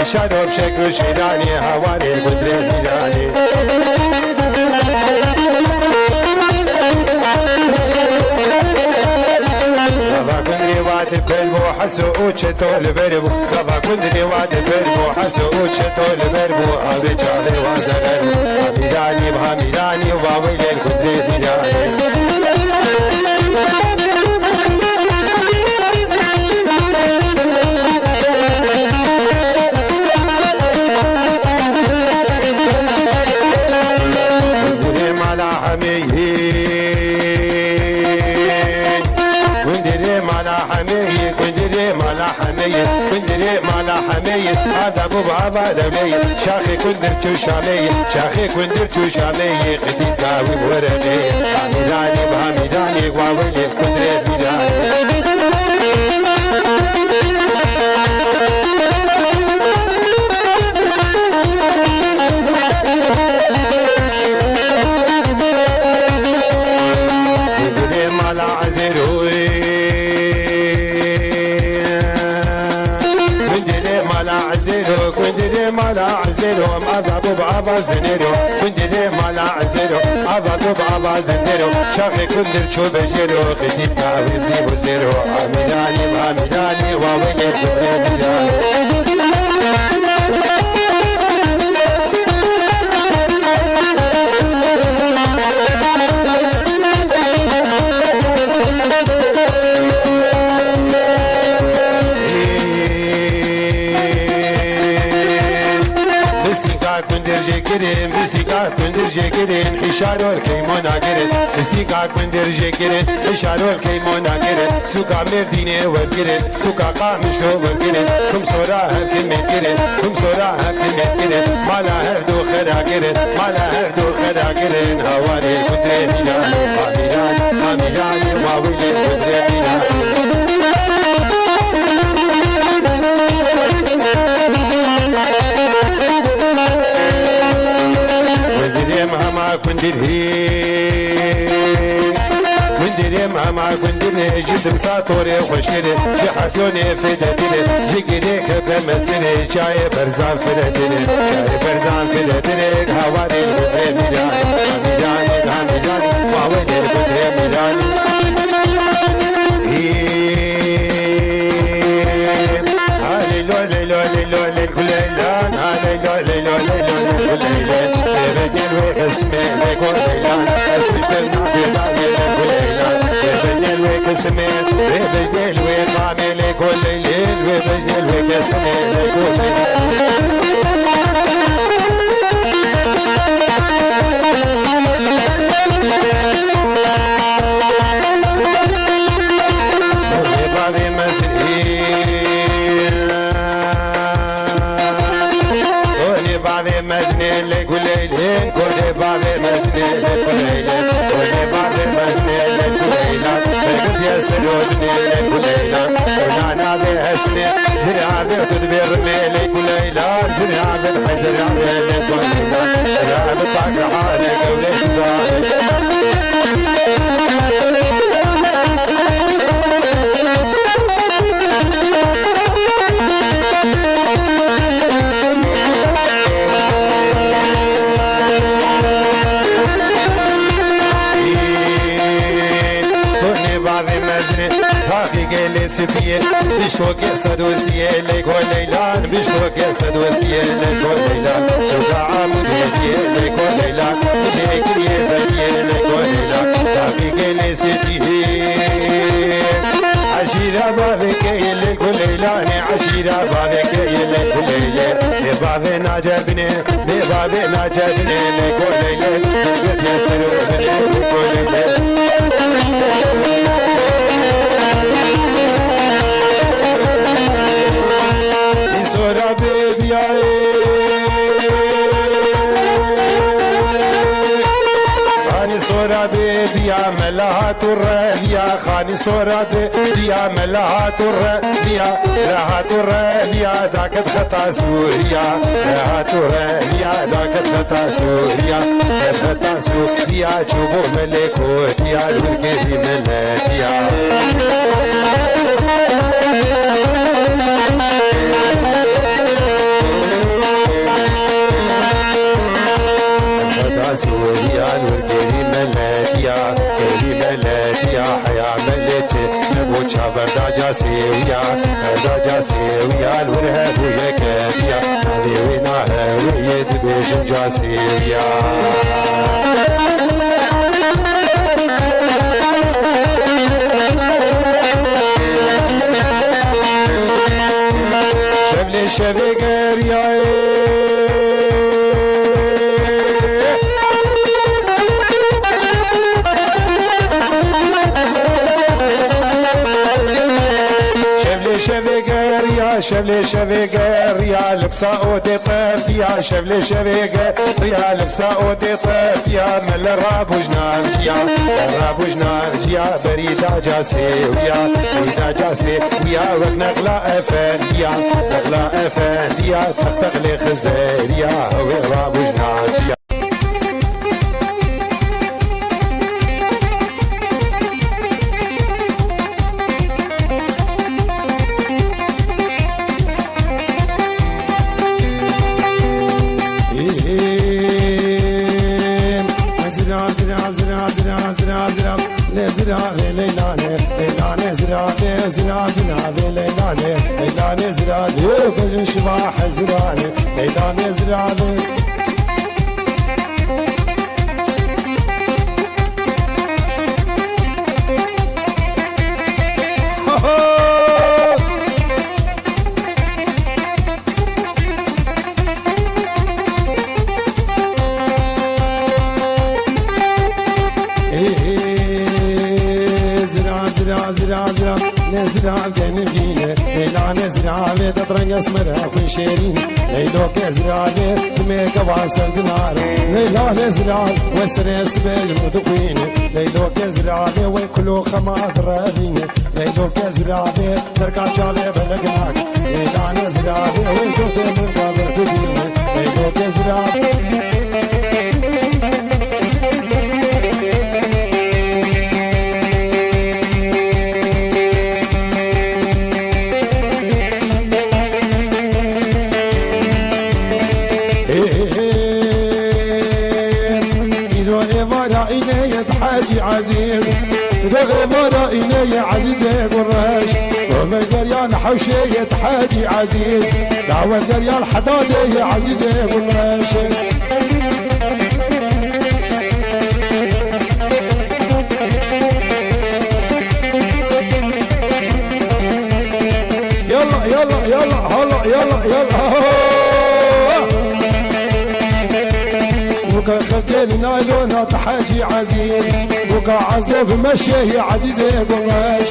شادو بشكل شيراني هواري القدرة ميلاني خبا كندري واد بلبو حسو وشتو البربو خبا كندري واد بلبو حسو وشتو البربو أبي جالي وازغربو حميداني بحميداني وباويل القدرة ميلاني كندري مالا حمية هذا ابو بابا دولية شاخي كندر تشامية شاخي كندر تشامية قدي داوي بورمية حميداني بحميداني واويلي كندري ميداني كندري مالا عزيروي كندري مالا عزيرو أبابو بابا زنيرو كندري مالا عزيرو أبابو بابا زنيرو شاخي كندر شو بجيرو قدي تاوي زيبو زيرو حميداني بحميداني واويلي كندري ميداني مستيقا كندر جيكرين حشارو الكيمونا كرين مستيقا كندر جيكرين حشارو الكيمونا كرين سوكا مرديني وكرين سوكا قامشلو وكرين كم صورا هكين كرين كم صورا هكين كرين مالا هردو خدا كرين مالا هردو خدا كرين هواري كندري ميلاني حميداني حميداني واويلي كندري ميلاني كندري مهما كندري جد مساطوري وخشكري جي حفيوني فدتني جي قريك بمسني جاي برزان فدتني جاي برزان فدتني هواري القدرة ميلاني حميداني حميداني واويلي القدرة ميلاني هالي لولي لولي لولي الكليلان هالي لولي لولي لولي الكليلان بجني الويكسمي ليكون ليلان اسمشتنا بيزاني للكليلان بجني الويكسمي بجني الويقامي ليكون ليلين بجني الويكسمي ليكون ليلان سلوني لكليلا سنانا بهسني زرعة بتدبير ميلي كليلا زرعة بالحزر عميلي كليلا زرعة بطاق حالك وليش زاري سفيه بشوك سدوسيه ليكون ليلان بشوك سدوسيه ليكون ليلان سوق عمود هديه ليكون ليلان بشكريه فديه ليكون ليلان تحقيق لسفيه عشيرة بابك ليكون ليلان عشيرة بابك ليكون ليلان ببابنا جبني ببابنا جبني ليكون ليلان بيت يسلو ليكون ليلان صورة بيا ملهات الربيا خاني صورة بيا ملهات الربيا لهات الربيا ذاك خطا سوريا لهات الربيا ذاك خطا سوريا خطا سوريا شوفوا ملكوتيا الكريم ملكيا ملتي نبو شابر داجا سيويا داجا سيويا الورهب ويكاديا هذي ويناها ويد بيشن جاسيويا شبلي شبي قرياي شبلي شبيقر يا لبسا وتطف يا شبلي شبيقر يا لبسا وتطف يا مل الراب وجنان يا الراب وجنان يا بريدا جاسي ويا بريدا جاسي ويا ونقلا افن يا نقلا افن يا تختغلي خزير يا الراب وجنان يا زرابي ليلاني ليلاني زرابي زرابي ليلاني ليلاني زرابي كل شباح زرابي ليلاني زرابي نزرع جنبينه ليلا نزرع بيت طرنق اسمرها كل شيرين ليلو كزرع بيت ميك وعصر زنار ليلا نزرع وسر سبيل مدقينه ليلو كزرع بيت وكلو خمات رادينه ليلو كزرع بيت تركع جالي بلقناك ليلا نزرع بيت وجوت من قبر تدينه ليلو كزرع عزيز رغب رأينا يا عزيز قراش وما دريان حوشية حاجي عزيز دعوة دريان حدادة يا عزيز قراش يلا يلا يلا هلا يلا يلا بوكا خلتين نايلونا تحاجي عزيز بوكا عزلو بمشي يا عزيزي قراش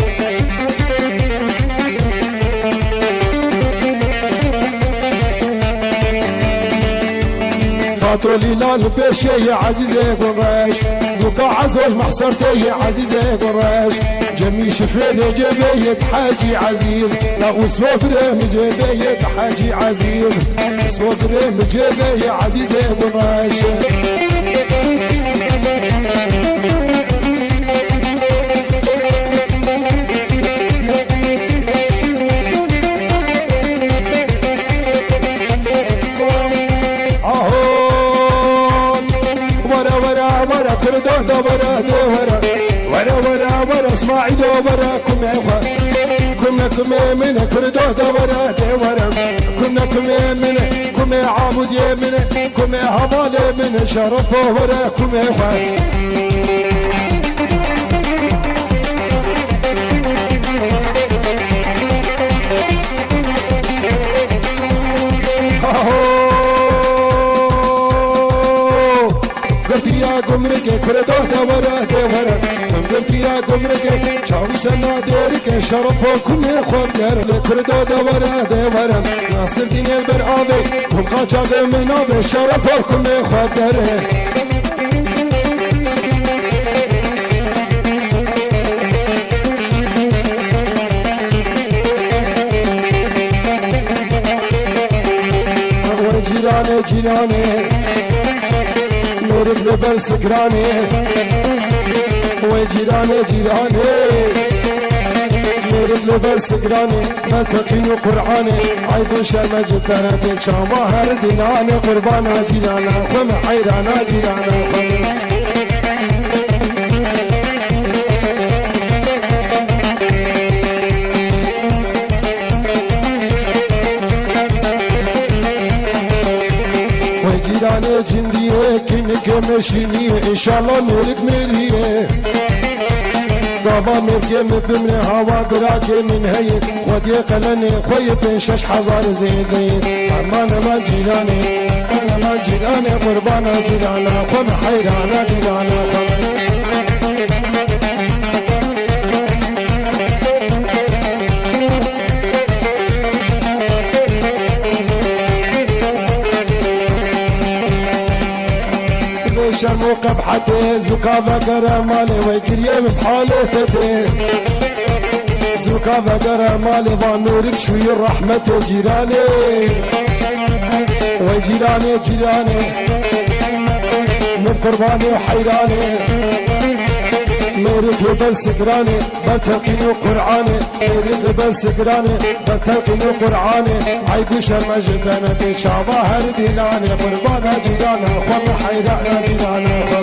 فاتو ليلان بشي يا عزيزي قراش بوكا عزوج محصرتي يا عزيزي قراش جمي شفيني جبيت حاجي عزيز لا وسوفر مجبيت حاجي عزيز سوفر مجبي يا عزيزي قراش ورا اسماعيل ورا كنا من كردو ورا كنا من عابد يمن كنا هبال من شرف ورا كنا قمرك كردو ورا قمت يا قمرك شاوشنا ديرك شرفكم يا خدر لكردو ورا ناصر دين البرعابي هم قاجاب من ابي شرفكم يا خدر جيراني مرد لبر سكراني وجيراني مرد لبر سكراني ما تقين قرآني عيد شرم جدنا شاما هر ديناني قربانا جيرانا قم حيرانا جيرانا قم نشینیه انشالله میرک میریه دابا مرکه مبمنه هوا براکه من هیه خودی قلنه خوی 5,000 زیده فرمان من جیرانه من جیرانه قربانا جیرانه خون حیرانه جیرانه شرمو قبحته زكابة قرامالي ويقريم بحالته زكابة قرامالي ضانورك شوي الرحمة جيراني وجيراني جيراني من قرباني وحيراني ميرك لبن سكراني بتلقين وقرعاني ميرك لبن سكراني بتلقين وقرعاني عيب شرم جدنا شعبا هرديناني قربانا جيرانا خون حيرانا جيرانا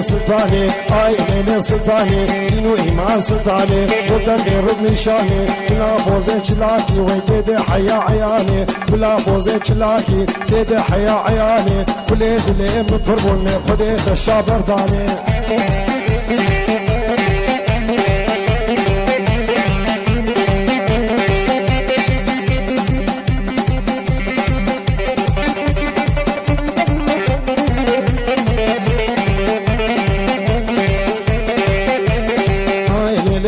ستاني اي من ستاني دينو ايمان ستاني ودا غير ركن شاهي بلا فوزه چلاكي ويدي حيا عياني بلا فوزه چلاكي ديدي حيا عياني كل دلي من فربون خدي الشابر داني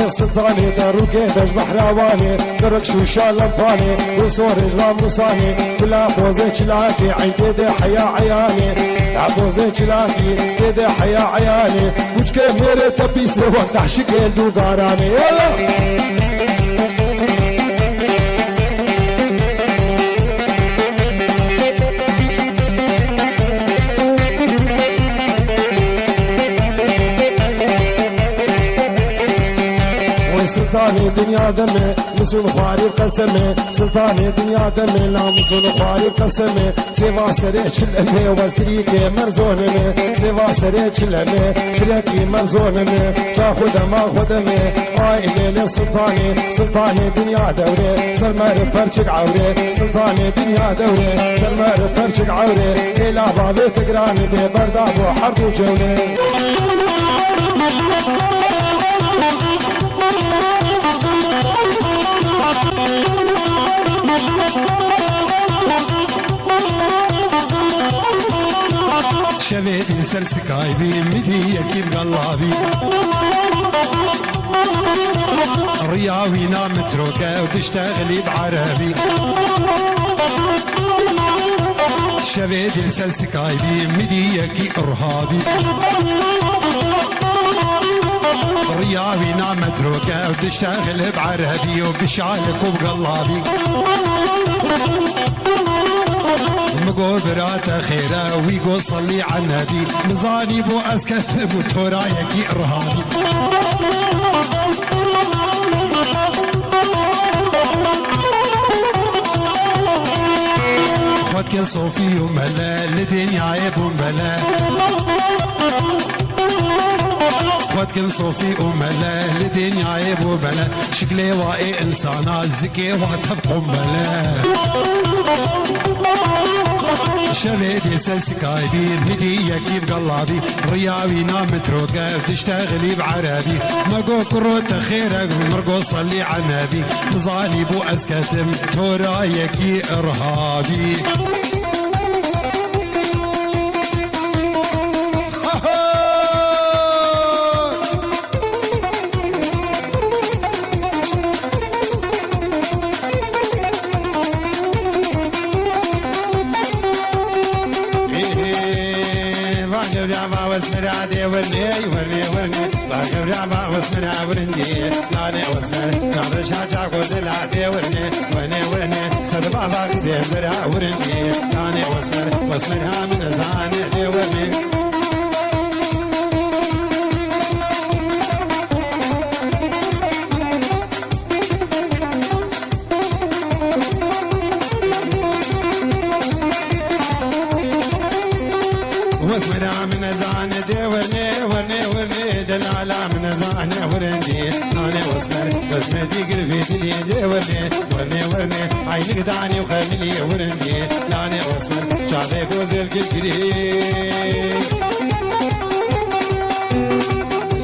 سلطاني داروكي دج بحراواني درك شو شالم فاني وصور جرام نصاني بلا فوزي چلاكي عين دي حيا عياني عفوزي چلاكي دي حيا عياني وجكي ميري تبيسي وقت عشكي دو قاراني يلا سلطاني دنيا دمي مسون خواري قسمي سلطاني دنيا دمي لا مسون خواري قسمي سيوا سريش الامي وزريكي مرزونمي سيوا سريش الامي تركي مرزونمي جا خدما خدمي اي ليلي سلطاني سلطاني دنيا دوري سلمار فرشك عوري سلطاني دنيا دوري سلمار فرشك عوري الى بابي تقراني دي برداب وحرد وجولي شبيت انسر سكايبي مدي يكيب قلابي رياوي نامت روكا وتشتغلي بعربي شبيت انسر سكايبي مدي يكي ارهابي رياوي نامت روكا وتشتغل بعربي وبشعلك وبقلابي مقبرات خيرة ويقول صلي على النبي مزاني بو اسكت بو تورايكي ارهابي خدك صوفي وملا لدنيا عيب وملا خدك صوفي وملا لدنيا عيب وملا شكلي واقي انسانا زكي واتفق وملا شبيدي سلسكايبي بدي يكيب قلابي رياوي نامت روكا تشتغلي بعربي مقو كروت خيرك مرقو صلي على النبي ظالي بو اسكتم تورايكي ارهابي واسمنا ورندي ناني واسمنا نعمل شاجع قول العدي ورني سد بابا زين برا ورندي ناني واسمنا من زاني ورني واسمرا من زانه دي ورني ورني ورني دلالا من زانه ورندي انا واسمر دي قرفي دي دي ورني ورني ورني عينك دعني وخلي ورندي انا واسمر شعبي غزل كركري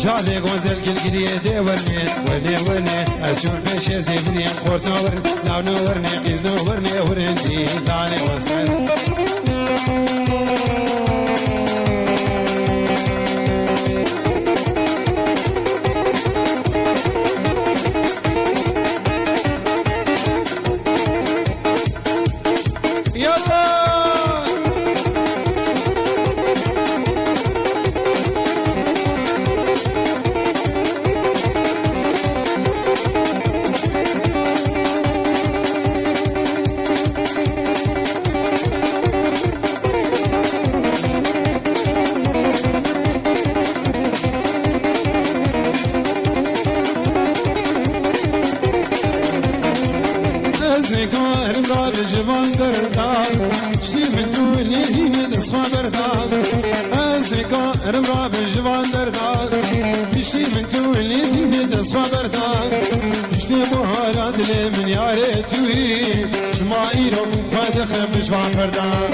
شعبي غزل كركري دي ورني ورني ورني اشوف بيش زبني خورت نور لا نورني قيز نورني ورندي انا واسمر من يارتوي شمايرو ما تخربش فردان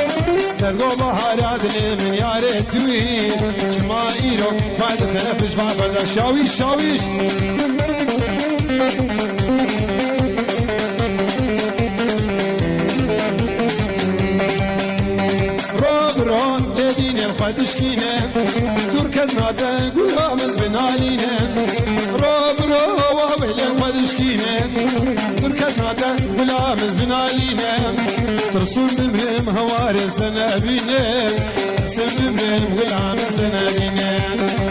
تدغو بهارات من يارتوي شمايرو ما تخربش فردان شاويش شاويش تشكينا تركض نادا قلامز بنالينا روبرو وابل مدشكينا تركض نادا قلامز بنالينا ترسم بمرم هواري سنابينا ترسم بمرم قلامز سنابينا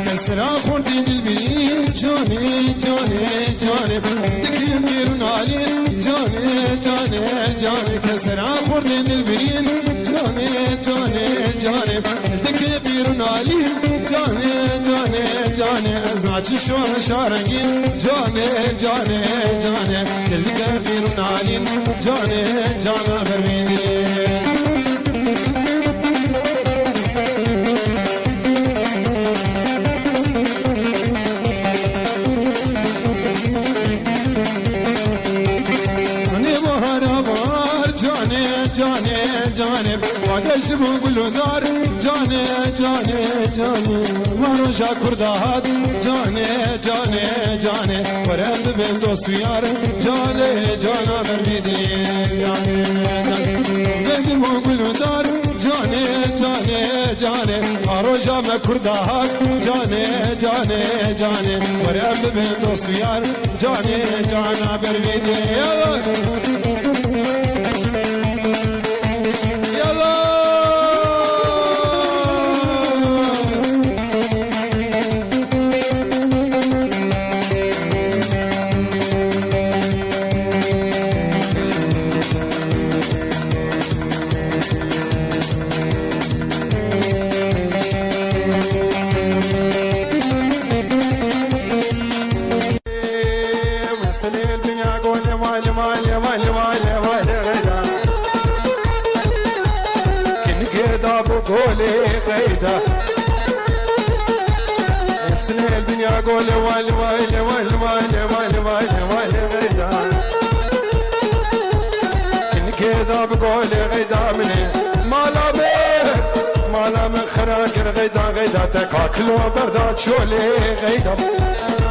كسرا خوردين البنين جوني جوني جوني تكيم ديرون علين جوني جوني جوني كسرا خوردين البنين جوني جوني جوني تكبيرون عليم جاني جاني جاني أزمع تشوه شارقين جاني جاني جاني تكبيرون عليم جاني جانا برميدين وادشب بلودار جاني جاني جاني ماروشا كردهات جاني جاني جاني ورند بين دوستيار جاني جانا بربيدين جاني وادشب بلودار جاني جاني جاني ماروشا كردهات جاني جاني جاني ورند بين دوستيار جاني جانا بربيدين قولي والي والي والي والي والي والي والي غيدا إن كذا بقولي غيدا مني مالا من خراكر غيدا غيدا تكاكلو بردات شولي غيدا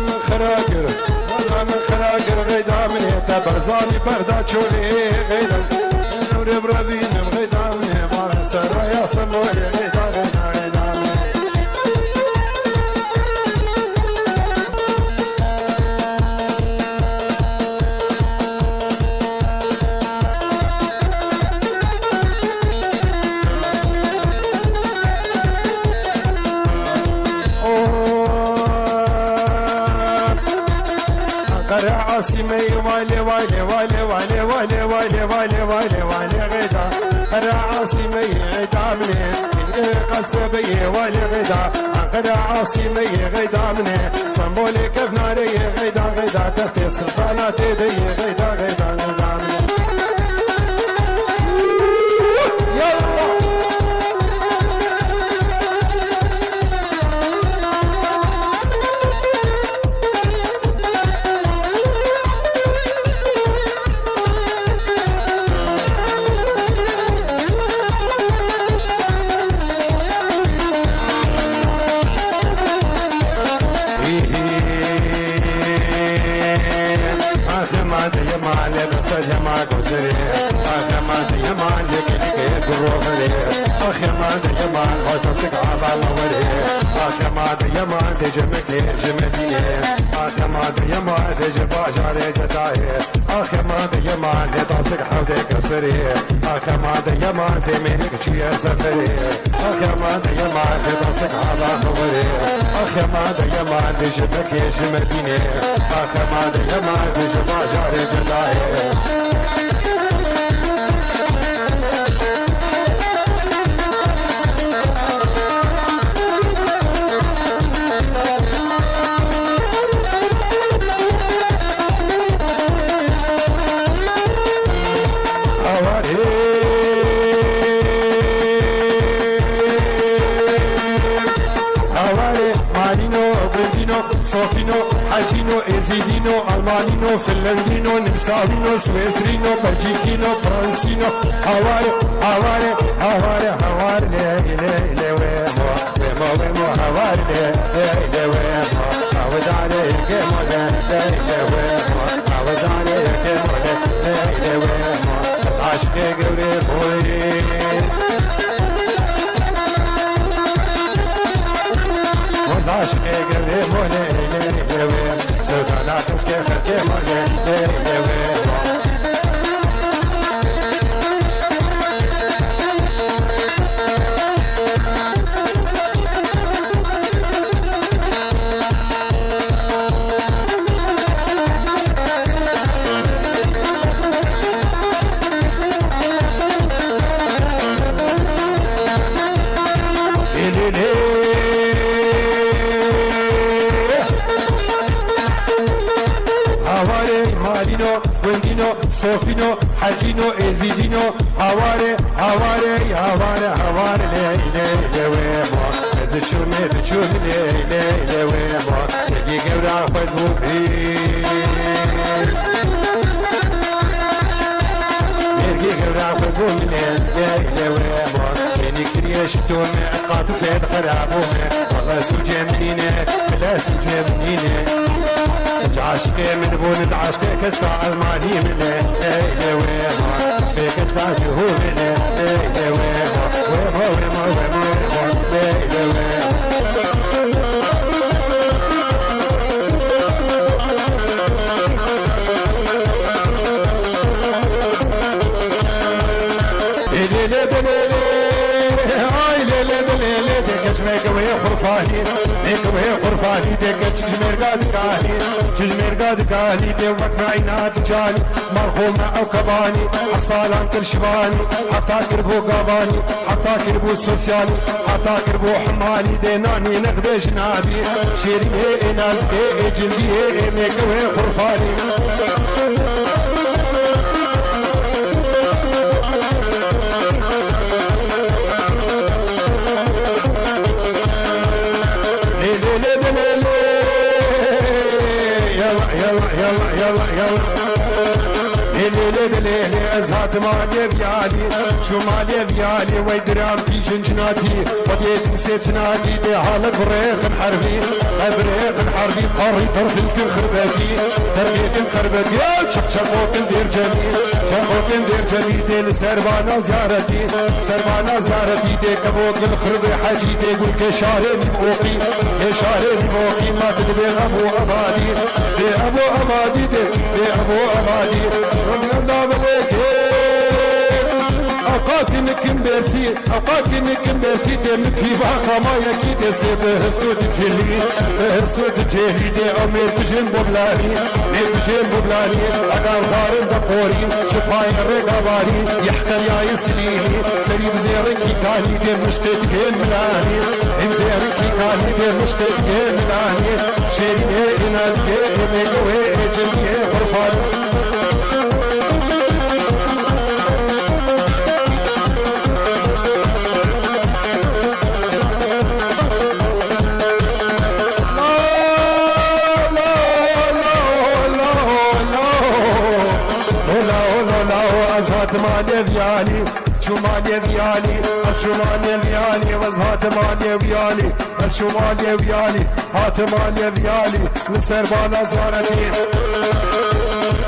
من خراكر غيدا مني تبرزاني بردات شولي غيدا نوري بربين غيدا مني بارن سر يا سمولي غيدا غيدا غيدا عاصمي والي والي والي والي والي والي والي والي والي غدا عاصمي غدا مني قصبي والي غدا غدا عاصمي غدا مني صنبولي كفناري غدا غدا تفتي سلطانات دي غدا غدا غدا يمان قدري يمان يمان يكيك الروفري يمان يمان وسسك عبال وري يمان يمان تجمك جمدي يمان يمان تجبا جاري جداي يمان يمان تصك حودك سري يمان يمان تمينك شي سفري يمان يمان تصك عبال وري يمان يمان تجمك جمدي يمان يمان تجبا جاري جداي صوفينو حاجينو ازيدينو المانينو فنلندينو نمساوينو سويسرينو بلجيكينو فرنسينو هواري هواري هواري هواري لي لي لي ويمو ويمو ويمو هواري لي لي لي ويمو عوداني يكيمو لي لي لي ويمو عوداني يكيمو لي لي لي ويمو بس عاشقي قولي بوي عاشقي قلبي مولي ليوي سودانا تشكي خلقي مولي ليوي صوفينو حاجينو ازيدينو هواري هواري هواري هواري لي لي لي ويمو تشومي تشومي لي لي لي ويمو تجي قبرا فدو بي مرقي قبرا فدو لي لي لي ويمو شيني كريش تومي قاطو فيد خرابومي والله سوجي منيني بلا سوجي منيني عاشقي من بون عاشقي كتفا الماني من لي لي ويمو عاشقي كتفا جهو من لي لي ويمو ويمو ويمو ويمو لي لي ويمو وهي خرفاني ليك وهي خرفاني ديك تجمير قاد كاني تجمير قاد كاني دي وقت عينات جاني مرخومة او كباني حصالان كل شباني حتى كربو قباني حتى كربو سوسيالي حتى كربو حماني دي ناني نخدش نابي شيري اي ناس اي جلدي اي ميك وهي خرفاني ازهات مالي بيالي شو مالي بيالي ويدرام في جنجناتي وديت نسيت نادي دي حالك بريخ حربي بريخ حربي قري طرف الكل خربتي تربيت الخربتي شخوك ندير جميل شخوك ندير جميل دي لسربانا زيارتي سربانا زيارتي دي كبوك الخربي حاجي دي قول كشاري بوقي كشاري بوقي ما تدبي ابو امادي دي ابو امادي دي ابو امادي اوقاتي مكمبرتي اوقاتي مكمبرتي دي مكيبا قما يكيد سيبه سود تلي سود تلي دي امير بجن بوبلاني بجن بوبلاني اقام دارم دقوري شفاي الرقاباني يحكم يا يسليني سريب زيركي كاني دي مشتت ملاني زيركي كاني دي مشتت ملاني شيري ناس كي ميقوي جميع غرفاني مالي بيالي شو مالي بيالي شو مالي بيالي وزهات مالي بيالي شو مالي بيالي هات مالي بيالي نسر بالا زارتي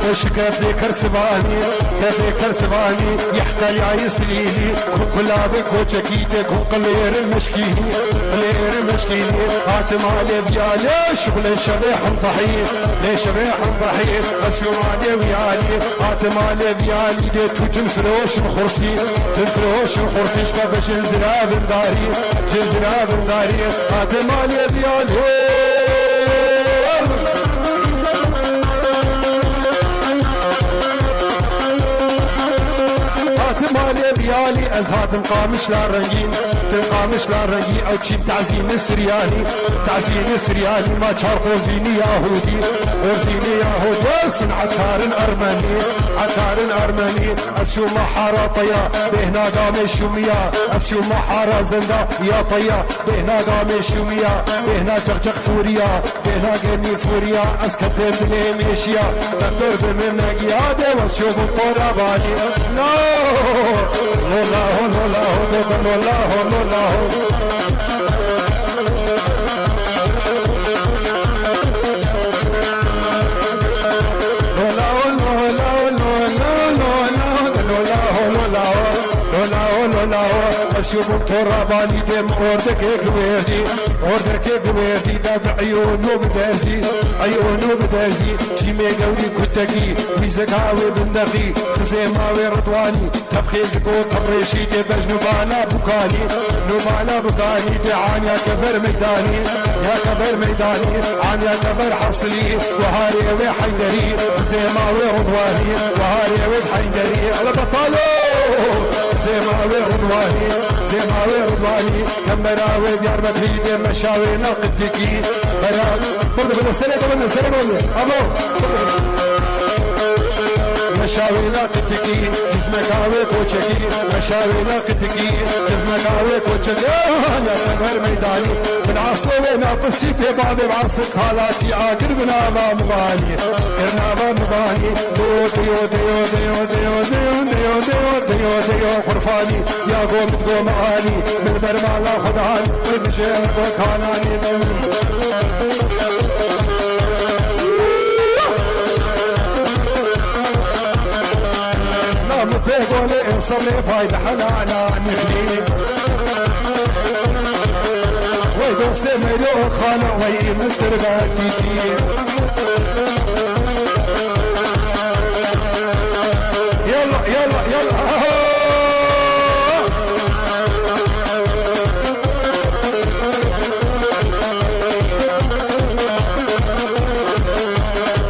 وش كفي كرسباني كفي كرسباني يحتل يا يسليلي كل عبك وشكيتك وقلير المشكيني قلير المشكيني هاتم علي بيالي شغل الشبيح مضحي ليش شبيح مضحي بس يوم علي ويالي هاتم علي بيالي ديتو تنفروش الخرسي تنفروش الخرسي شبابش جنزرا بنداري جنزرا بنداري هاتم علي بيالي مالي بيالي ازهاد تنقامش لا رنجين تنقامش لا رنجين او تشيب تعزيم السرياني تعزيم السرياني ما تشاركو زيني يهودي وزيني يهودي صنع عطار ارمني عطار ارمني اشو محارة طيا بهنا قام الشومية اشو محارة زندا يا طيا بهنا قام الشومية بهنا جغجغ فوريا بهنا قرني فوريا اسكتر دلي ميشيا دكتور بمنك يا دي وشوف الطورة بالي Lola, Lola, Lola, Lola, اشوف التراباني دم اوردك قويردي اوردك قويردي داب عيونه بدازي عيونه بدازي جيمي قولي كتكي ويزكاوي بندخي خزيماوي رضواني تبخيزك وطريشي دي باش نبانا بكاني نبانا بكاني دي عن يا كبر ميداني يا كبر ميداني عن يا كبر حصلي وهاري وحيدري خزيماوي رضواني وهاري وحيدري على بطالو زيماوي رضواني زيماوي رضواني كمراوي ديار مدريد مشاوي نقدكي برا برضه بالسنة قبل السنة قبل أبو مشاوي نقدكي جسمك عاوي كوتشكي مشاوي نقدكي جسمك عاوي كوتشكي يا كبر ميداني من عصر وناقصي في بعض العصر خالاتي عاقر بنابا مباني كرنابا مباني ديو ديو ديو ديو ديو ديو ديو ديو ديو ديو خرفاني يا قوم تقوم معاني من برمالا خدعاني من جيب وكاناني متقولي انصرني فايدة حلالا نخلي ويدو سميلو خانا ويمن ترباتي يلا يلا يلا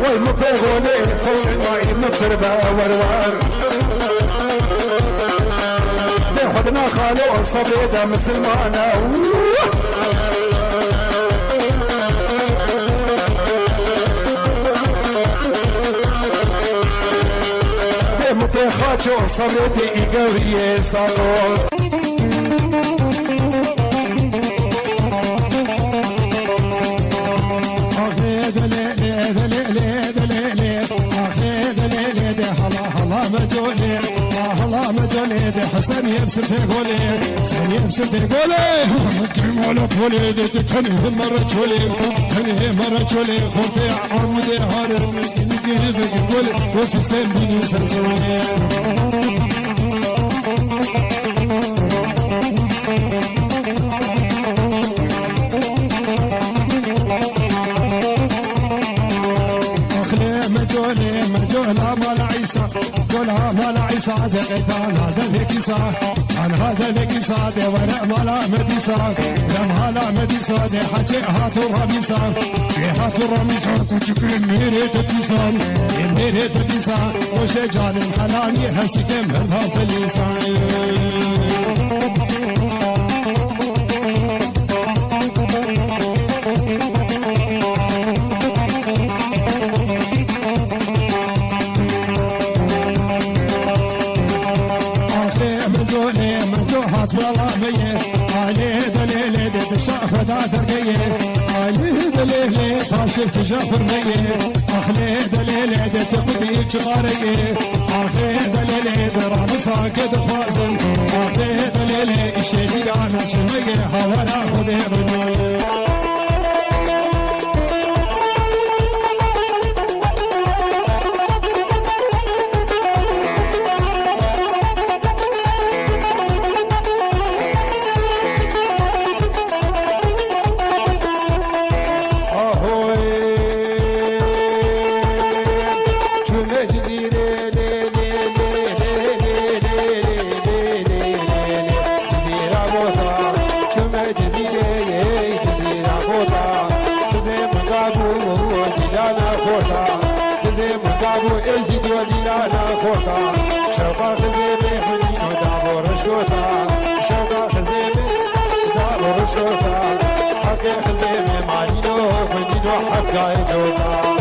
ويمتقولي انصرني ويمن ترباتي وروار خدنا خالو الصبيدة مسلمانة متى خاتشو الصبيدة إيقورية صارو حسن يبسل تقولي حسن يبسل تقولي مدرم على فولي تنهي مرة تولي تنهي مرة تولي خلطي عمودي هارم نقيه بقولي وفستين بني سنسولي مجولها مال عيسى قولها مال عيسى دقيتان هذا لك عن هذا لك صادي وانا مالا مديسا لمها مديسا دي حكي هاتو رميسا في هاتو رميسا كوشكين ميري تبيسا ميري تبيسا وشجال الحلاني هسيك مرضها تليسا شافة دارقية علي دليلي فاشل تجافر مية أخلي دليلي تقضي جغارية أخلي دليلي درام ساكد فازل أخلي دليلي الشيخي أنا شمية حوالا خذي بنوي شوطة حكي خزيمة معنينو منينو حكاي جوطة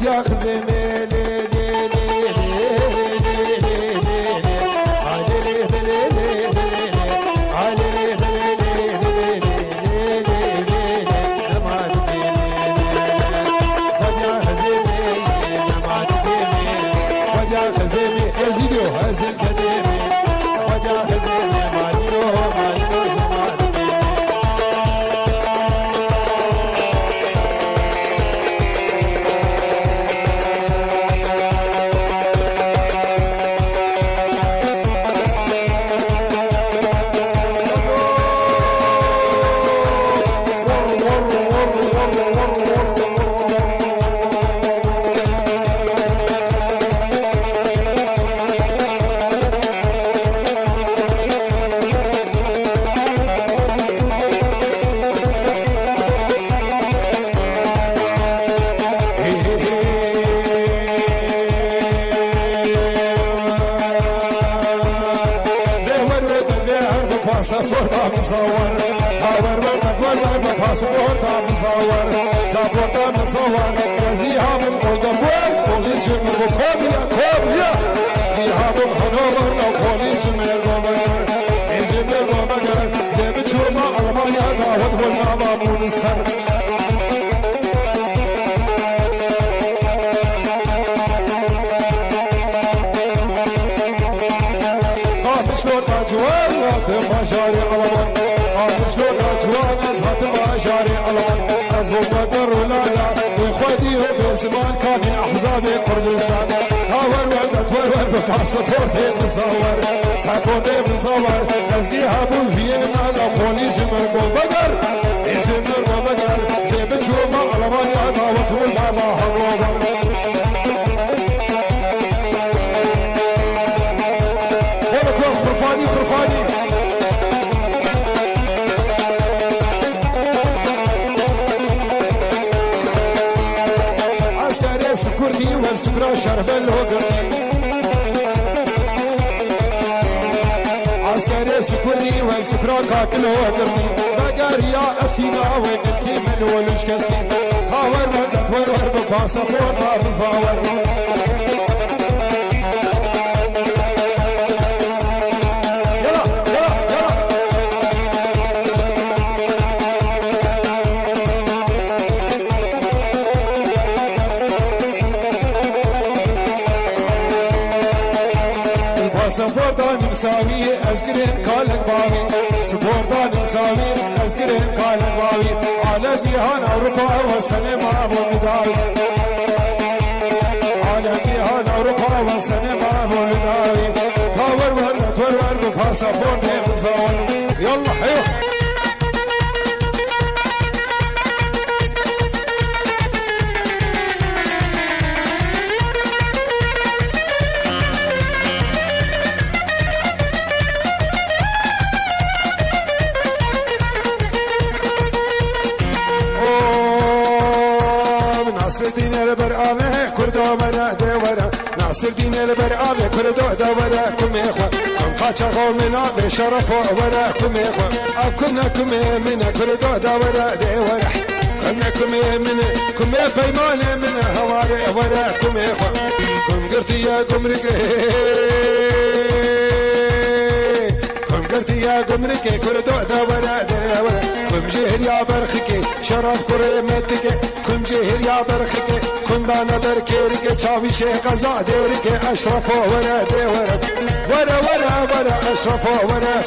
يا خزيمة سافورتا مصور هاور وردك والورد باسبورتا مصور سافورتا مصور رزيها من قلدبوي بوليس من كوبيا كوبيا فيها من هنوفر لو بوليس من الغوبر يجيب الغوبر جيب تشوما ألمانيا داود والنابا مونستر مشاري علمان عارف شلون أجوان أزهت مشاري علمان أزبط بدر ولالا وإخوتي بزمان كان أحزابي قردستان هاور وردت ورور بباسبورتي مصور سافورتي مصور نزقيها بالفيينا لبوليس مرقو بقر يجي مرقو بقر زي بتشوفها ألمانيا داوت والبابا هالروبر خرفاني خرفاني كردي والسكرة شرب الهجري عسكري سكردي والسكرة كاكل هجري بقاريا أثينا وقلتي من ولش كسي هاور مردت ورور بباسبور ما بصاور سفردان مساوي أذكرين كالك باوي سفردان مساوي أذكرين كالك باوي على بيهان أوروبا والسينما أبو مداوي على بيهان أوروبا والسينما أبو مداوي كاور ورد ورور بفاسفورد مصور يلا حيو ناصر دين البرآمه كردو مرا دورا ناصر دين البرآمه كردو دورا كم إخوة كم قاچا قومنا بشرف ورا كم إخوة أب كنا كم من كردو دورا دورا كنا كم من كم فيمان من هواري ورا كم إخوة كم قرتي يا قمرك قرتي يا قمرك كردو دورا دورا كم جهل يا برخك شرف كرمتك كم جهل يا برخك كم بانا بركيرك چاوي شيخ قزا دورك أشرف ورا دورا ورا ورا ورا أشرف ورا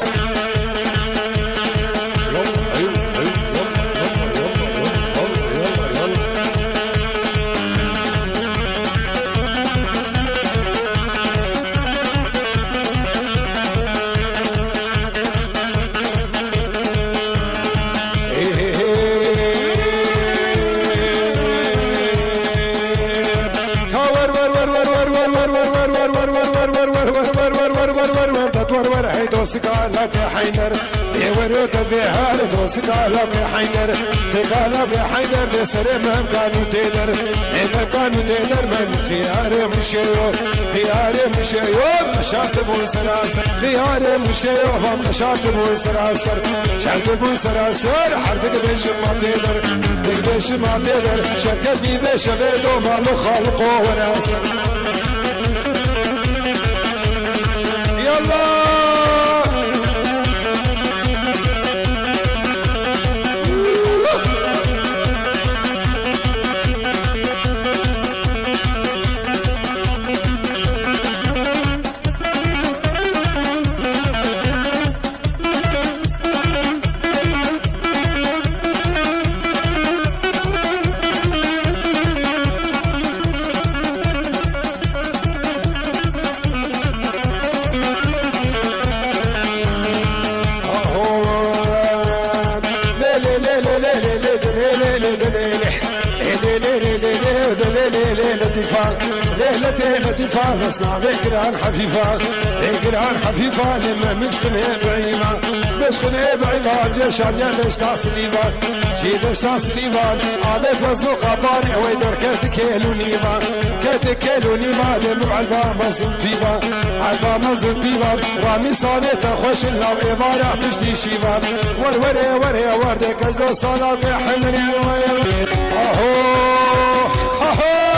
دوست قالك حيدر يورو تبهار دوست قالك حيدر قالك حيدر لسر مكانو تدر مكانو تدر من خيار مشيو خيار مشيو شرط بو سراسر خيار مشيو هم شرط بو سراسر شرط بو سراسر حردك بيش ما تدر بيش ما تدر شركتي بيش بيدو مالو خالقو وراسر يلا لطيفة نصنع بقران حفيفة بقران حفيفة لما مشكنة بعيمة مشكنة بعيمة ليش عندي ليش تصليبان شي ليش تصليبان عادت وزنو قطاري ويدر كتكيلو نيما كتكيلو نيما دم عالبا مزن فيبا عالبا مزن فيبا رامي صانيت خوش الناو إبارة تشتي شيبا وروري وري وردك الدو صلاة حمري أهو أهو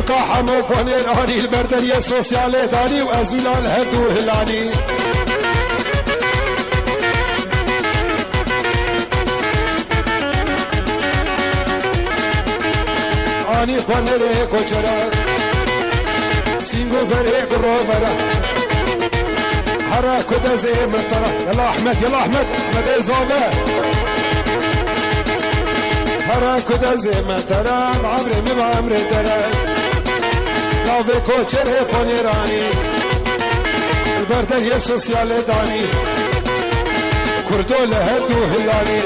نوركا حمو فانيراني البردرية السوسيالي داني وأزولان هردو هلاني آني فانيري كوچرا سينغو بريك روبرا حرا كدا زي مطرا يلا أحمد يلا أحمد أحمد إزابة حرا كدا زي مطرا عمري من عمري درا ناوی کوچر پنیرانی البردیه سوسیال دانی کردو لهتو هلانی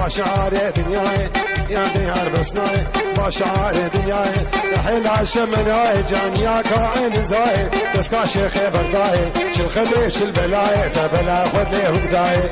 باشعار دنياي يا ديار بصناي باشعار دنياي رحيل عالشمناي جانياك عين زاي بس كا شيخ برداي شل خلي شل بلاي تبلا خذ لي وقداي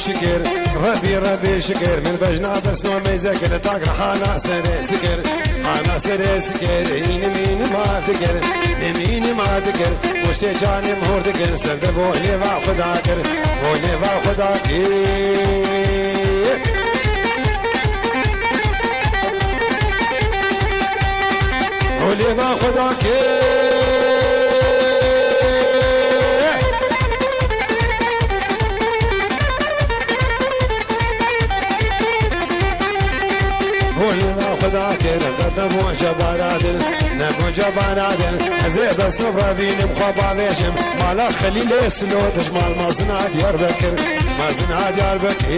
شكر ربي شكر من بجنا بس نو ميزكر تاكر حانا سري سكر حانا سري سكر مين ما تكر مين ما تكر وشتي جاني مهور تكر سبب بولي با خداكر بولي با خداكر بولي با خداكر خدا باكر قد نبو جبارادل نبو جبارادل زي بس نفرذين مخبا بيشم مالا خليل يسلو تجمال مازنا ديار بكر مازنا ديار بكر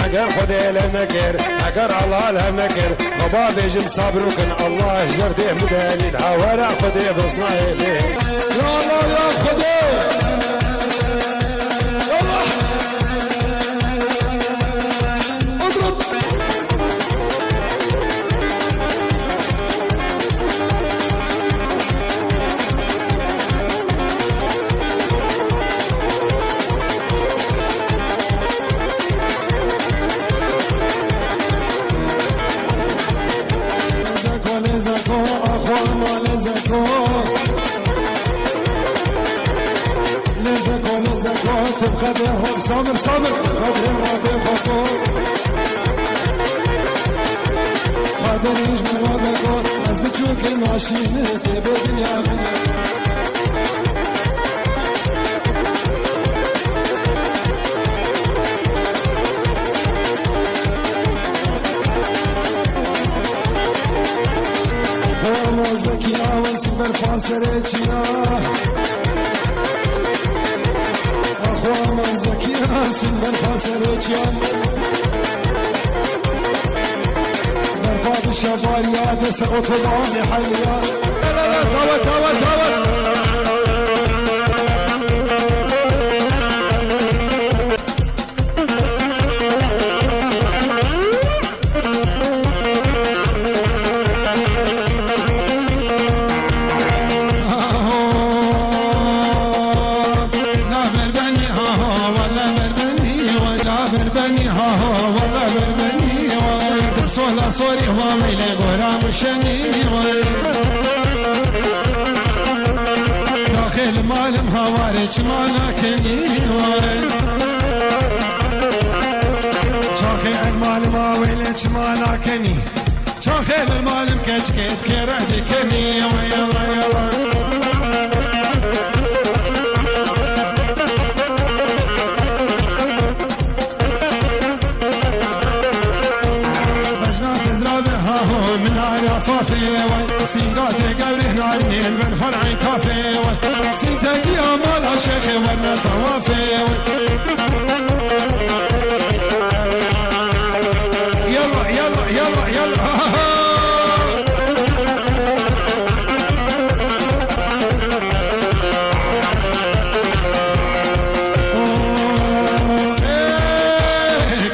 اگر خدا لنكر اگر الله لنكر خبا بيجم صبركن الله جرده مداني العوارع خدا بصنع ليه يا الله يا خدا خبرهم صابر صابر خبر ربي خطور خبر يجمع ربكو از بتشوف الماشين تبو دنيا منك فوما زكيا وسبر فاسرتيا من زكيها سن الفاسرجان برفاض الشبايات سقط العامي حليا لا لا داوت داوت داوت صوري هو ميلي غرام شني داخل مالم هوارج مانا كني داخل المالم هوارج مانا كني داخل المالم كجكت كرهدي كني يلا يلا سينقات قبره نارني من فرعي كافي سينتك يا مالا شيخ ورنا طوافي يلا يلا يلا يلا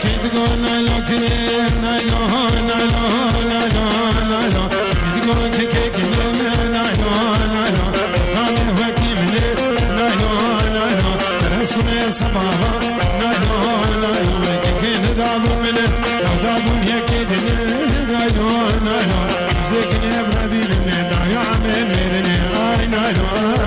كي تقولنا لو كنا صباها لا لا لا كين دابو منه دابو يكيد لا لا لا زكني ابربي من دايا من مرني اي لا لا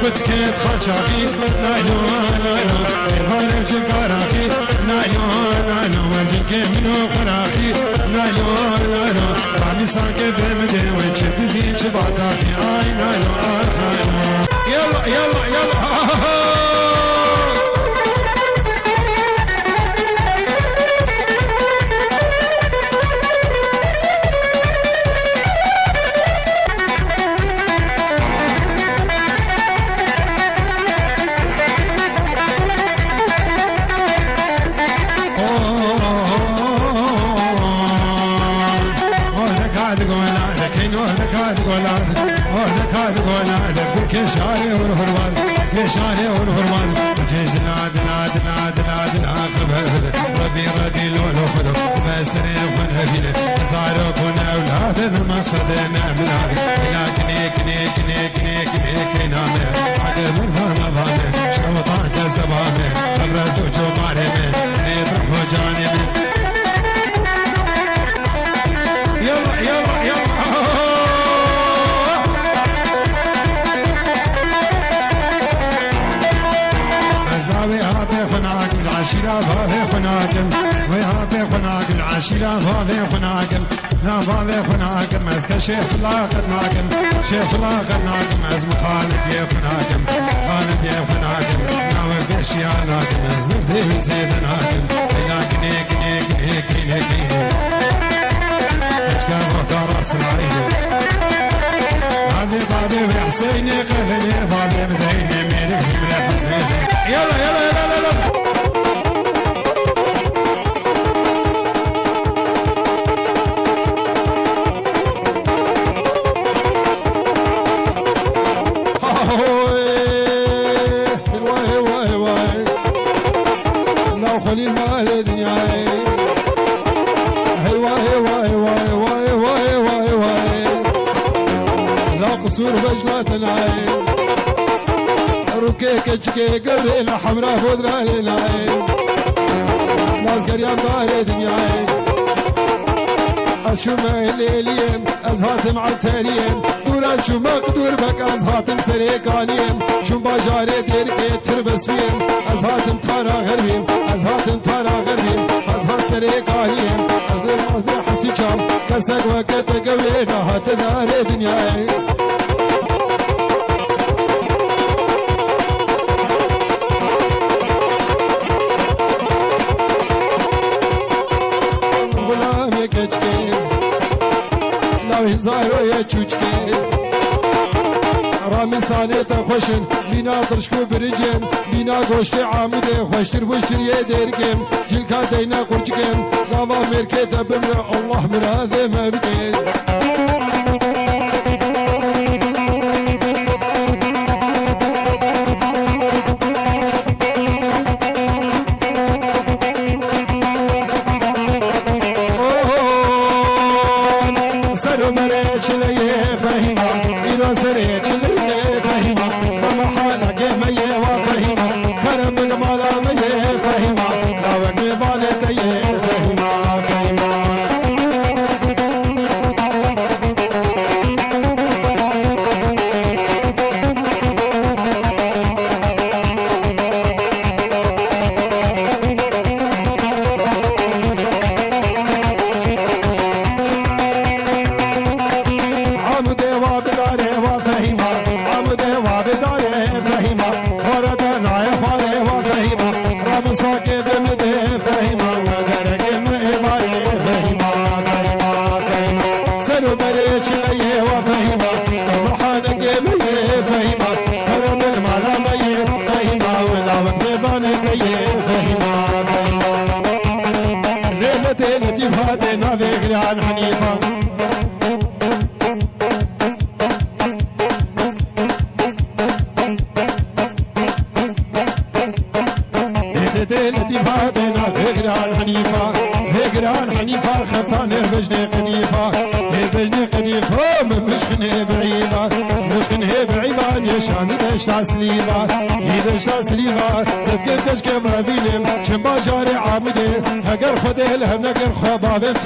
كنت خرجاكي نايلو نايلو الهرج الكراكي نايلو نايلو وجنك منو خراكي نايلو نايلو رامي ساكت بدي وجه بزين شباتاكي اي نايلو نايلو يلا يلا يلا كشاري ورهروان كشاري ورهروان جيز ناد ناد ناد ناد ناقب ربي ربي لولو خذو مسري ون هبيل زارو كن اولاد المقصدنا من هذا لكن كني كني كني كني كني نامه عقل من ما شوطان كزبانه ابرز جماري من نطرح جانبي يلا يلا يلا ناوي هاتي خناقم العشيرة فاضي خناقم وهاتي خناقم العشيرة فاضي خناقم نا فاضي خناقم أزكى شيف لا قد ناقم شيف لا قد ناقم أزم خالد يا خناقم خالد يا خناقم ناوي فيش يا ناقم زرتي وزيد ناقم لكن هيك هيك هيك هيك هيك اشكال وكار اسرائيل هذه بابي وحسيني قلبي بابي بديني ميرك من حسيني يلا يلا يلا يلا خليل مال الدنيا هواي هواي هواي هواي هواي هواي هواي لا قصور بجلات العين ركيك اجكي قبل حمراء خضرا للعين ناس قريان دار دنيا اشوما الليليم ازهاتم عالتاليم دوران شوما قدور بك ازهاتم سريكانيم شوم باجاري ديركي تربس بيم ازهاتم تارا غربيم ازهاتم تارا غربيم ازهات سريكانيم ادر ماذا حسي جام كسك وقت قبلنا هات دار دنياي غلامك اجكي هزارو يا چوچكي رامي سانيتا خوشن بينا ترشكو برجم بينا گوشت عامده خوشتر بوشتر يا ديركم جلكا دينا قرچكم داما مركتا بمر الله مراده ما بكي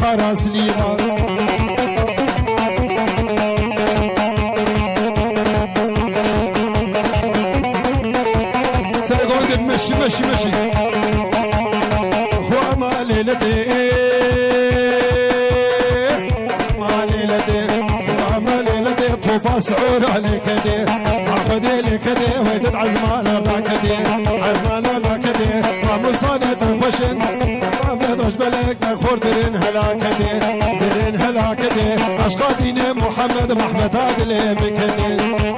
خراس ليما سرقود مشي مشي مشي خوا ما ليلتي ما ليلتي ما ليلتي طوبا سعور عليك دي اخذ لك دي ويدد عزمان ارضاك دي عزمان ارضاك دي ومصانة تنفشن وش بلك نخور درين هلاكتي درين هلاكتي عشقا دين محمد محمد عدل مكتي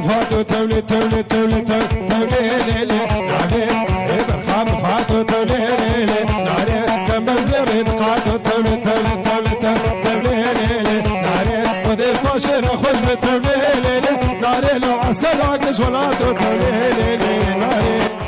فاتو تولي تولي تولي تولي ليلي ناري برخام فاتو تولي ليلي ناري كمل زريد قاتو تولي تولي تولي تولي ليلي ناري وديف طاشر خوش بتولي ليلي ناري لو عسكر عكش ولاتو تولي ليلي ناري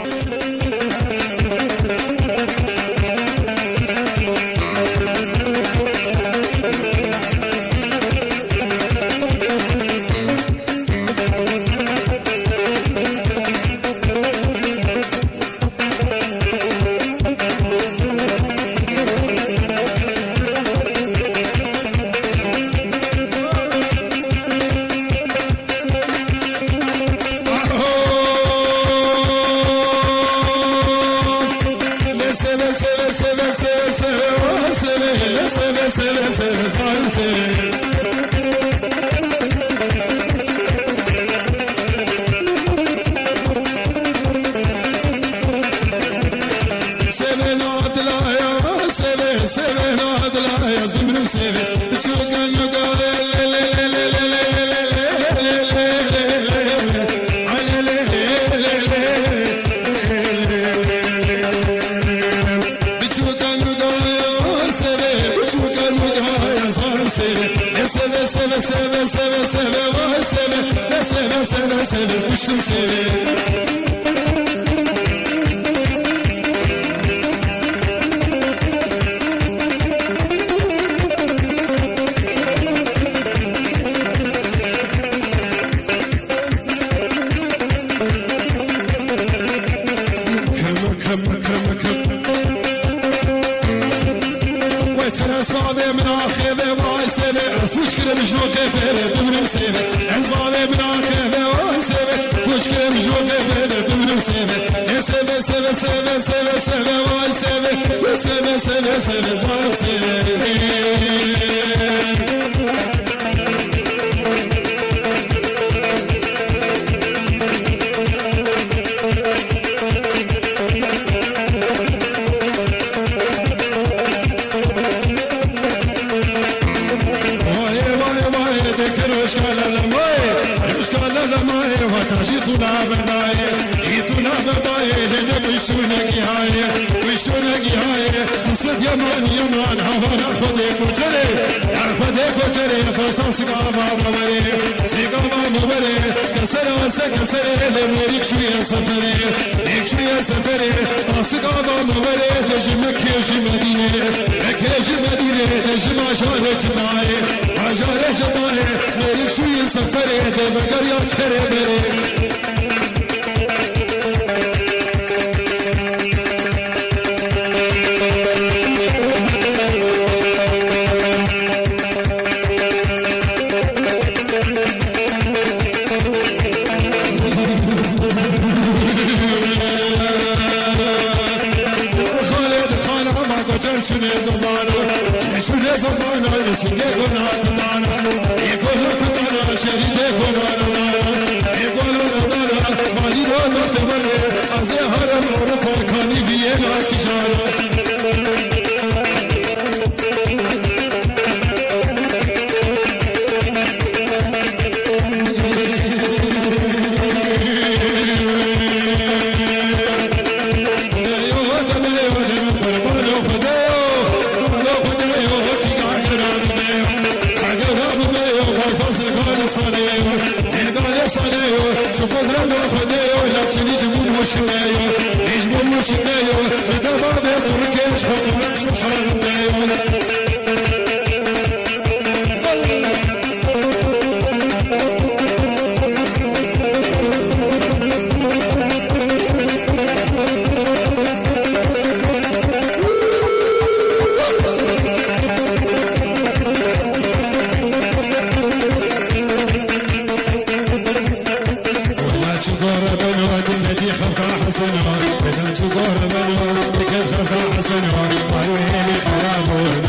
حسنها بدان شكر بنو بكثر حسنها ورويني خرابه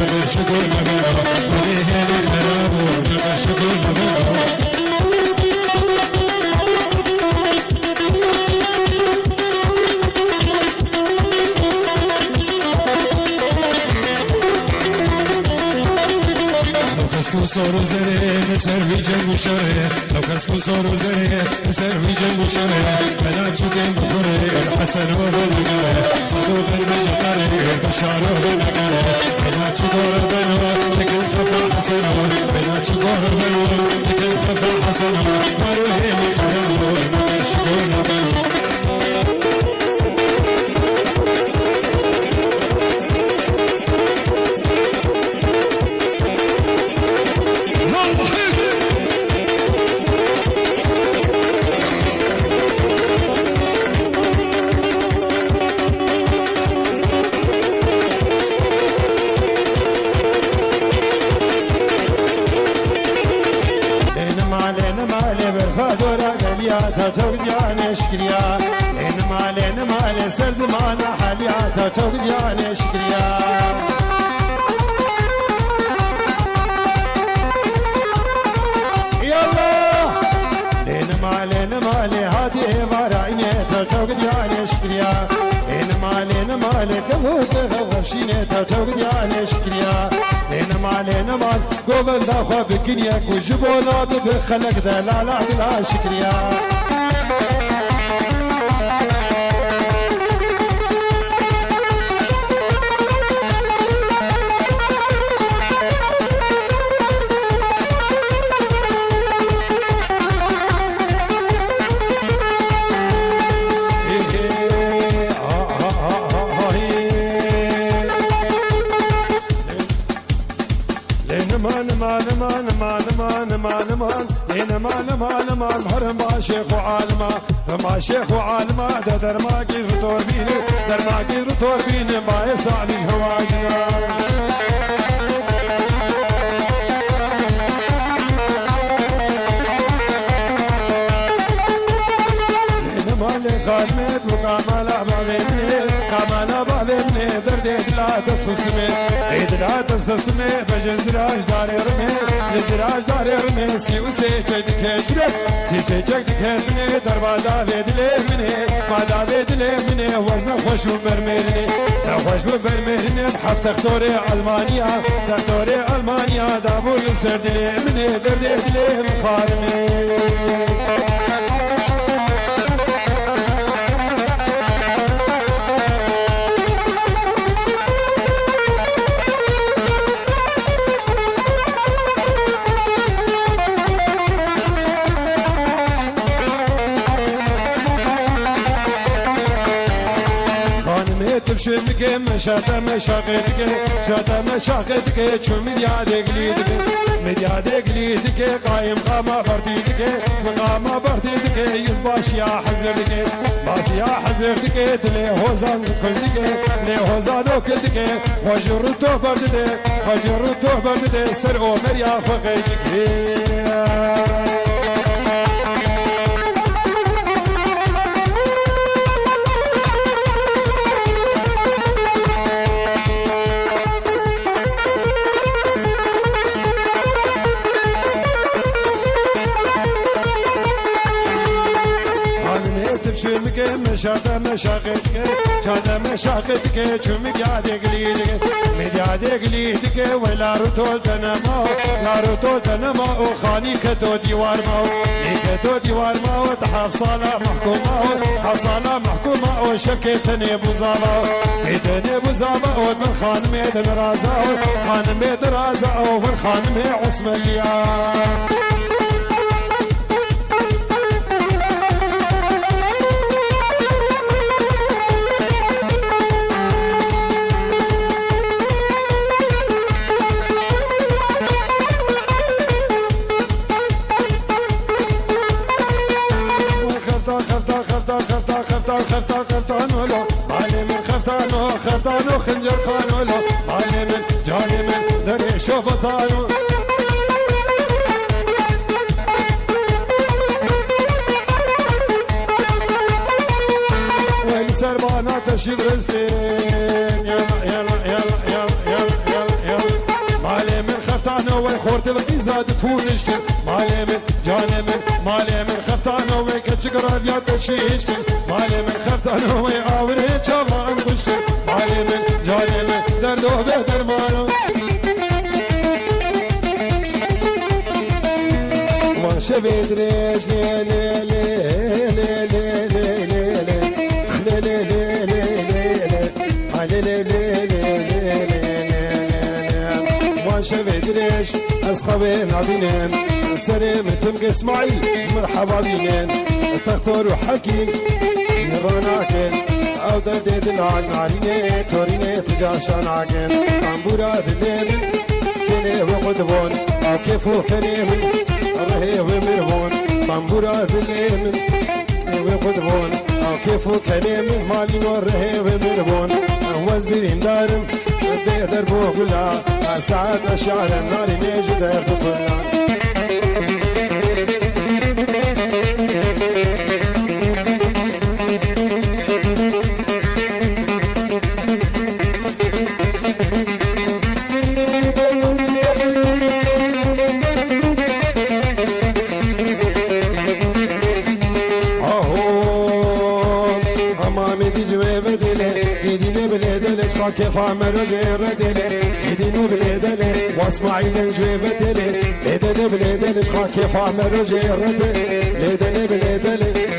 صورو زره سر في جنب شره لو كسكو صورو زره سر في جنب شره بلا تشوكين بفره الحسن والنقره صدو غرب جقره بشاره والنقره بلا تشكور بنو لكن خبر حسن بلا تشكور بنو لكن خبر حسن مروه مكرم ما شكور بنو توديان شكريا لين مال سر زمان حالياتا توديان شكريا يلا لين مال هادي وراينه توديان شكريا لين مال كموت غفشينه توديان شكريا لين مال قبل داخل بكنيك وجبونا بخلق دلالة لا شكريا مان هرم باشيخ وعالما رما شيخ وعالما ده درماكي رتوربين ما يسعني هواجنا خالمت وكامالا بابني درديت لا تسخصمي عيد لا تسخصمي فجزراج داري رمي جزراج داري رمي سيوسي جدك هدرب سيسي جدك هدني دربا دافيد لي ما دافيد لي وزن خوش وبرميرني لا خوش وبرميرني بحف تختوري ألمانيا دابول سرد لي مني درديت لي مخارمي تبشمك مشاتا مشاقتك شو مديادك ليدك قايم قاما برديدك يزباش يا حزردك تلي هوزان كلدك وجرتو بردده سر عمر يا فقيدك شاتا مشاقتك شو مديادك ليدك ولا رتول تنما وخاني كتو ديوار ماو تحف صالة محكومة وشكيتني بوزابا ومن خانمي درازا ومن خانمي عثمانية خفتانو خنجر خانولو مالي من جاني من دري شوفتانو وين سربانا تشيد رزتين يلا مالي من خفتانو وين خورت القيزة تفونشتن مالي من جاني من خفتانو وين كتشكر هديات تشيشتن مالي من خفتانو وين آوري شابا انقشتن مالي من جاني من دردو بدرمانو شبيت ريش لي لي لي لي لي لي لي لي لي لي لي لي ما شبيت ريش أصحابي نابينين سلام تمك اسماعيل مرحبا بينين تختار حكيم نراناكن او دردت العناريني توريني تجاشان عاكن عمبورا دليمن تيني وقدبون او كيفو كريمن الرهي ومرهون عمبورا دليمن وقدبون او كيفو كريمن مالين والرهي ومرهون اهوز بيرين دارم بيقدر بو كلها ساعات الشعر الناري نيجي دارتو كلها كيف عمل ردلي يديني باليدلي واسماعيل جويبتلي يديني باليدلي كيف عمل ردلي يديني باليدلي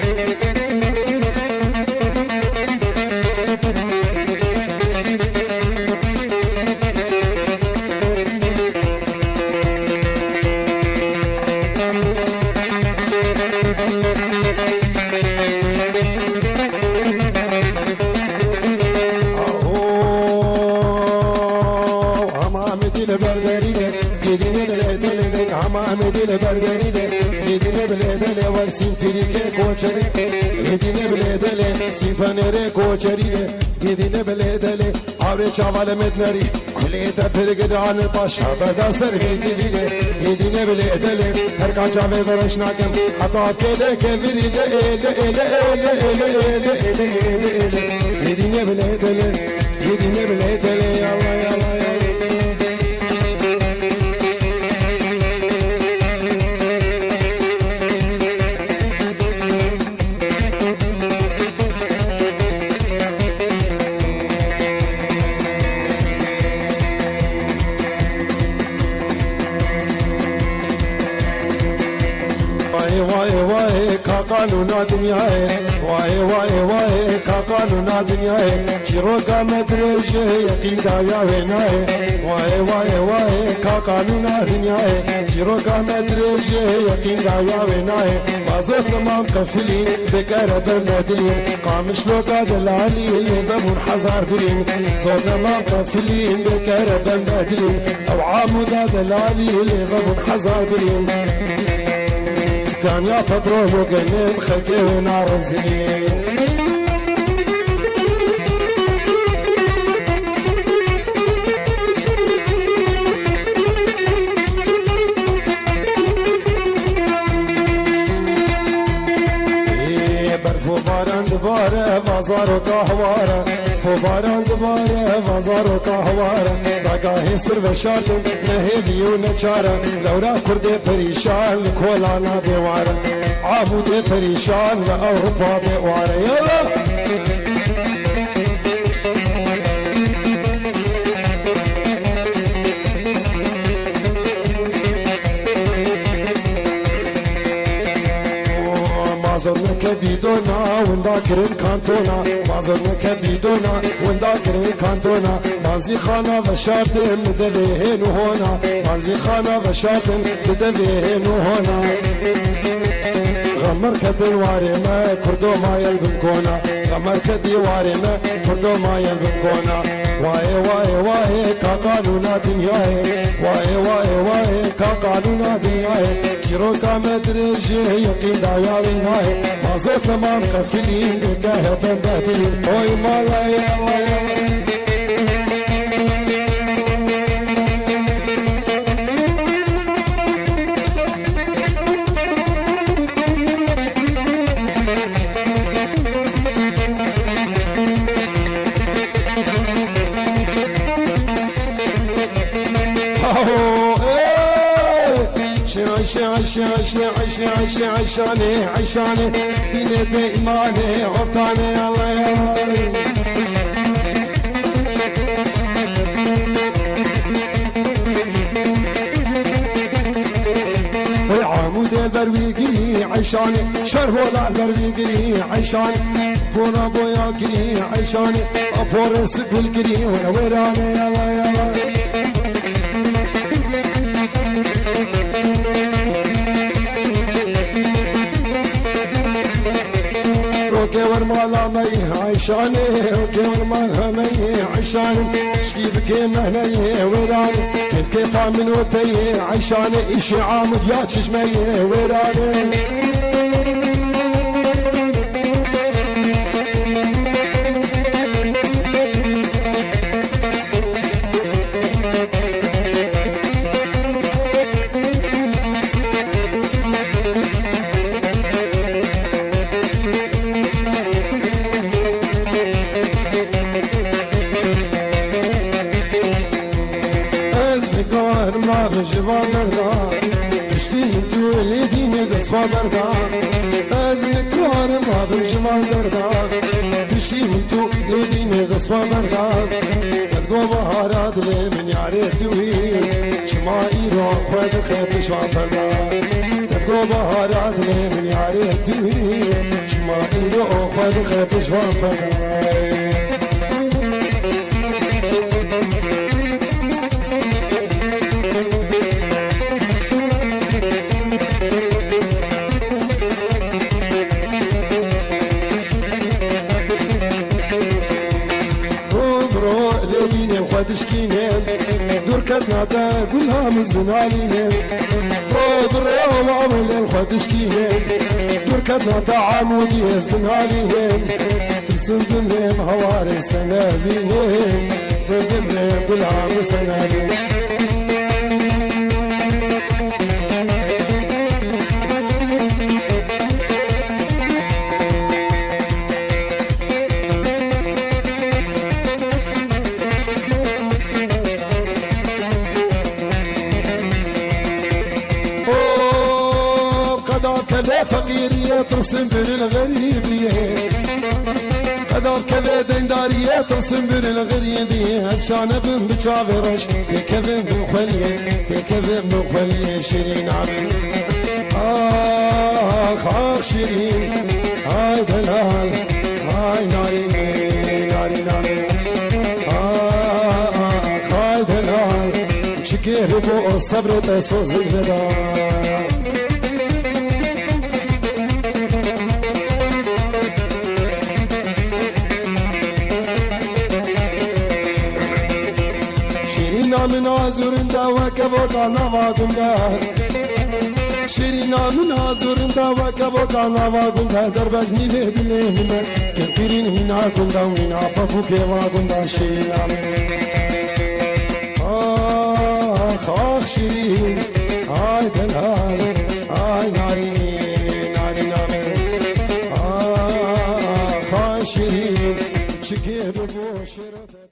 سینتریکه کوچری یدینه بلیدله سیفنره کوچری یدینه بلیدله آوره چاوال مدنری کلیت پرگران پاشا بدا سر هیدیله یدینه بلیدله هر کاچاوه ورش نکم حتا کله که ویریله ایله ایله ایله ایله ایله ایله ایله یدینه بلیدله یدینه بلیدله یالا یالا یالا قانونا دنياي واي واي واي قانونا دنياي شيروكا مدرجه يقين دايا ويناي واي واي واي قانونا دنياي شيروكا مدرجه يقين دايا ويناي بازوت ما مقفلين بكرب مدلين قامش لوكا دلالي اللي بمن حزار برين صوت ما مقفلين بكرب مدلين او عامودا دلالي اللي بمن حزار برين كان يا فطروه وقلم خلقي ونار الزين برفو باران دباره بازار و قهواره فوباران دباره بازار و قهواره داگاهی سر و شاتم نهیدی و نچاره لورا کرده پریشان لکولانا دیواره عابود پریشان و اوروپا بیواره یالا مازن كبيدونا ونداكرين كانتونا مازن كبيدونا ونداكرين كانتونا مانزي خانا وشاتم بدبيهن هونا مانزي خانا وشاتم بدبيهن هونا غمر كدي وارما كردو ما يلبن كونا غمر كدي وارما كردو ما يلبن كونا واي واي واي كاقانونا دنياي واي واي واي كاقانونا دنياي شيروكا مدرجه يقين دايا ويناي ما زلت ما مقفلين بكهربا مبهدلين اوي مالا يلا يلا عشاني عشاني ديني بإيماني غفتاني الله يا عمود البروي عيشاني شرهولا دربي قري عيشاني بونا بويا قري عيشاني أفور سفل قري ولا ويراني يلا يلا روكي ورمالا مي عيشاني روكي ورمالا مي عيشاني شكيف كيما هنايا ويراني كيف من وتي عيشاني إشي عامد يا تشمي ويراني جوان دردان تشتين تو اليدين زصفا دردان أزن كوار ما بالجوان دردان تشتين تو اليدين زصفا دردان تدقو بهارات لي من يعرف تويل شما إيرو خود خيب شوان دردان تدقو بهارات لي من يعرف تويل شما إيرو خود خيب شوان دردان تشكينين دور كتناتا كلها مزبن علينين دور يوم عملين خد تشكينين دور كتناتا عمودي يزبن علينين ترسم بنين هواري السنابينين ترسم بنين كلها مستنابين كذا فقيرية ترسم بين الغريبية كذا كذا ديندارية ترسم بين الغريبية هالشانة بن بتشافرش كذا بن خلية كذا بن خلية شيرين عمي آخ شيرين هاي دلال هاي ناري ناري ناري هاي دلال شكير بو الصبر تسوز البدال من عزورن دوا كبوكا نوادن دا شيرينا من عزورن دوا كبوكا نوادن دا دربك نيله دلي من كثيرين من عكن دا من عفو كواغن دا شيرينا آخ شيرين هاي دلال هاي ناري ناري ناري آخ شيرين شكير بو شيرين